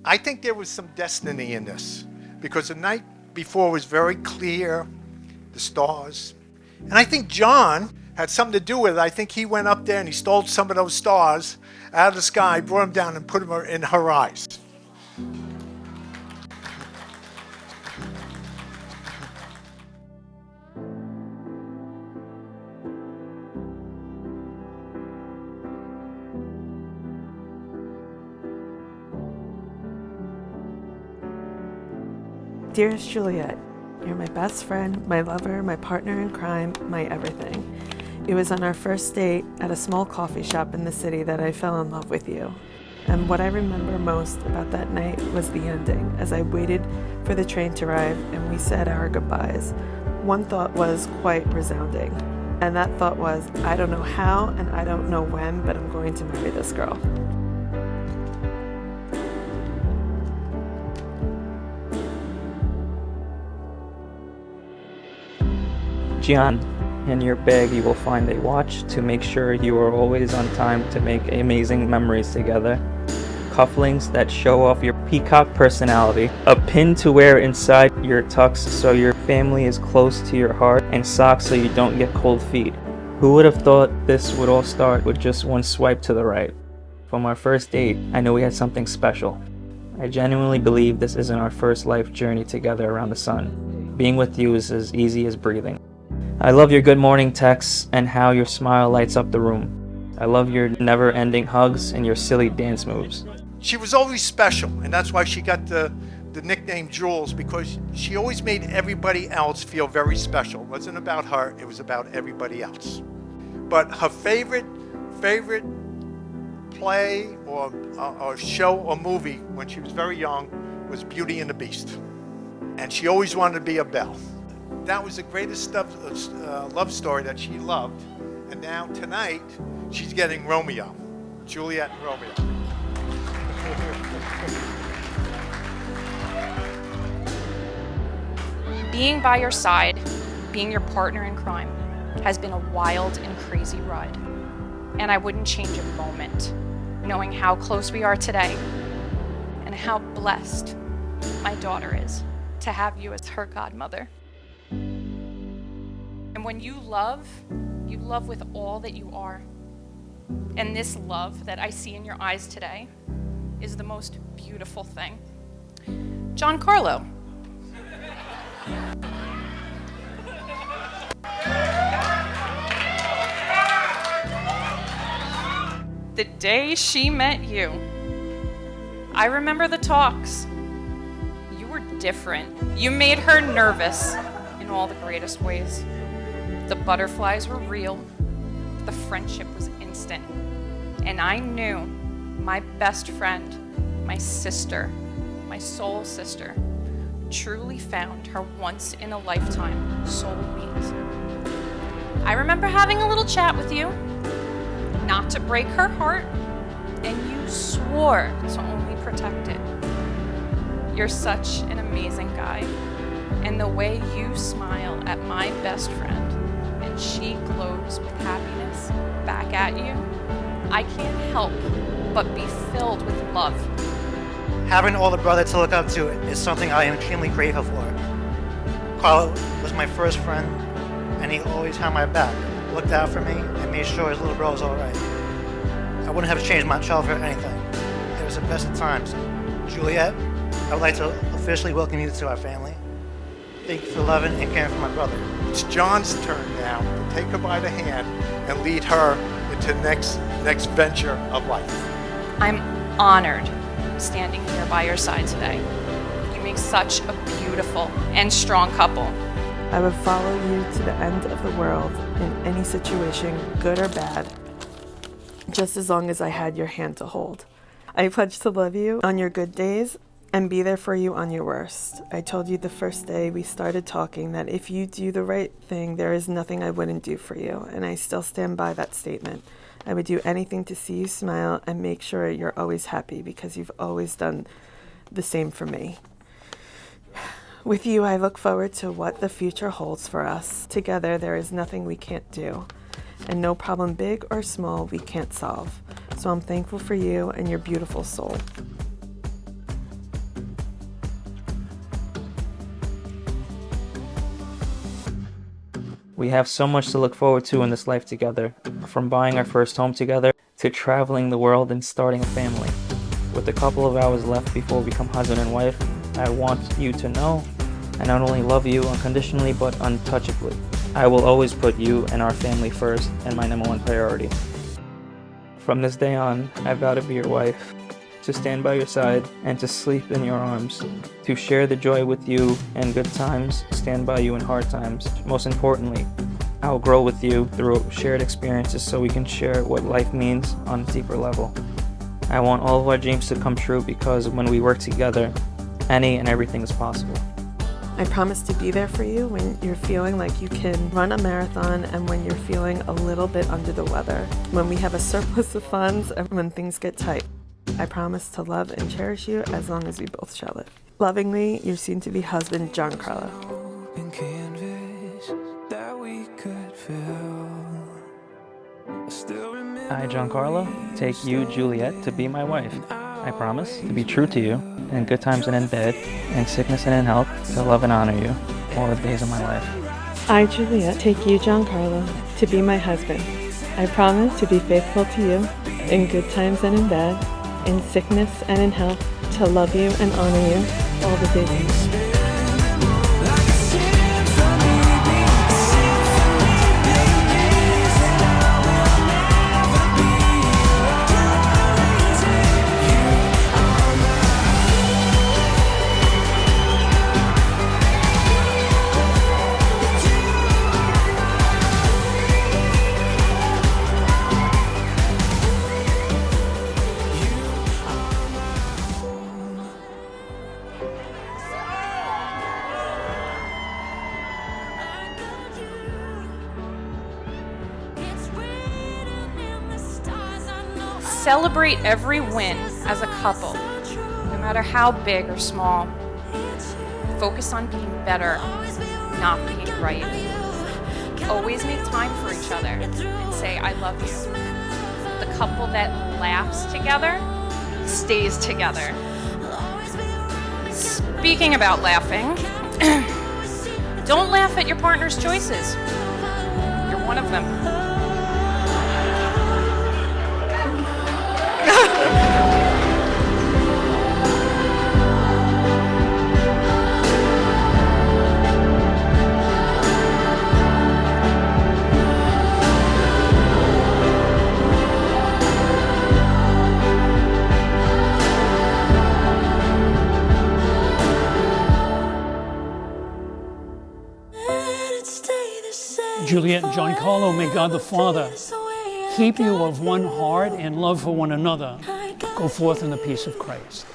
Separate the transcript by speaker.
Speaker 1: I think there was some destiny in this because the night before was very clear, the stars. And I think John had something to do with it. I think he went up there and he stole some of those stars out of the sky, brought them down and put them in her eyes.
Speaker 2: Dearest Juliet, you're my best friend, my lover, my partner in crime, my everything. It was on our first date at a small coffee shop in the city that I fell in love with you. And what I remember most about that night was the ending, as I waited for the train to arrive and we said our goodbyes. One thought was quite resounding, and that thought was, I don't know how and I don't know when, but I'm going to marry this girl.
Speaker 3: Gian, in your bag you will find a watch to make sure you are always on time to make amazing memories together, cufflinks that show off your peacock personality, a pin to wear inside your tux so your family is close to your heart, and socks so you don't get cold feet. Who would have thought this would all start with just one swipe to the right? From our first date, I knew we had something special. I genuinely believe this isn't our first life journey together around the sun. Being with you is as easy as breathing. I love your good morning texts and how your smile lights up the room. I love your never-ending hugs and your silly dance moves.
Speaker 1: She was always special, and that's why she got the nickname Jules, because she always made everybody else feel very special. It wasn't about her, it was about everybody else. But her favorite play or show or movie when she was very young was Beauty and the Beast. And she always wanted to be a Belle. That was the greatest love story that she loved. And now tonight, she's getting Romeo, Juliet and Romeo.
Speaker 4: Being by your side, being your partner in crime, has been a wild and crazy ride. And I wouldn't change a moment, knowing how close we are today and how blessed my daughter is to have you as her godmother. And when you love with all that you are. And this love that I see in your eyes today is the most beautiful thing. Giancarlo. The day she met you, I remember the talks. You were different. You made her nervous in all the greatest ways. The butterflies were real. The friendship was instant. And I knew my best friend, my sister, my soul sister, truly found her once-in-a-lifetime soulmate. I remember having a little chat with you, not to break her heart, and you swore to only protect it. You're such an amazing guy, and the way you smile at my best friend, and she glows with happiness back at you, I can't help but be filled with love.
Speaker 5: Having an older brother to look up to is something I am extremely grateful for. Carlo was my first friend, and he always had my back, looked out for me, and made sure his little bro was all right. I wouldn't have changed my childhood or anything. It was the best of times. Juliet, I would like to officially welcome you to our family. Thank you for loving and caring for my brother.
Speaker 1: It's John's turn now to take her by the hand and lead her into the next venture of life.
Speaker 4: I'm honored standing here by your side today. You make such a beautiful and strong couple.
Speaker 2: I would follow you to the end of the world in any situation, good or bad, just as long as I had your hand to hold. I pledge to love you on your good days and be there for you on your worst. I told you the first day we started talking that if you do the right thing, there is nothing I wouldn't do for you, and I still stand by that statement. I would do anything to see you smile and make sure you're always happy because you've always done the same for me. With you, I look forward to what the future holds for us. Together, there is nothing we can't do, and no problem big or small we can't solve. So I'm thankful for you and your beautiful soul.
Speaker 3: We have so much to look forward to in this life together, from buying our first home together to traveling the world and starting a family. With a couple of hours left before we become husband and wife, I want you to know I not only love you unconditionally but untouchably. I will always put you and our family first and my number one priority. From this day on, I vow to be your wife, to stand by your side and to sleep in your arms, to share the joy with you in good times, stand by you in hard times. Most importantly, I will grow with you through shared experiences so we can share what life means on a deeper level. I want all of our dreams to come true because when we work together, any and everything is possible.
Speaker 2: I promise to be there for you when you're feeling like you can run a marathon and when you're feeling a little bit under the weather, when we have a surplus of funds and when things get tight. I promise to love and cherish you as long as we both shall live. Lovingly, your soon-to-be husband, Giancarlo.
Speaker 3: I, Giancarlo, take you, Juliet, to be my wife. I promise to be true to you in good times and in bad, in sickness and in health, to love and honor you all the days of my life.
Speaker 2: I, Juliet, take you, Giancarlo, to be my husband. I promise to be faithful to you in good times and in bad, in sickness and in health, to love you and honor you all the days of my life.
Speaker 4: Celebrate every win as a couple, no matter how big or small. Focus on being better, not being right. Always make time for each other and say, I love you. The couple that laughs together stays together. Speaking about laughing, don't laugh at your partner's choices. You're one of them.
Speaker 6: Juliet and Giancarlo, may God the Father keep you of one heart and love for one another. Go forth in the peace of Christ.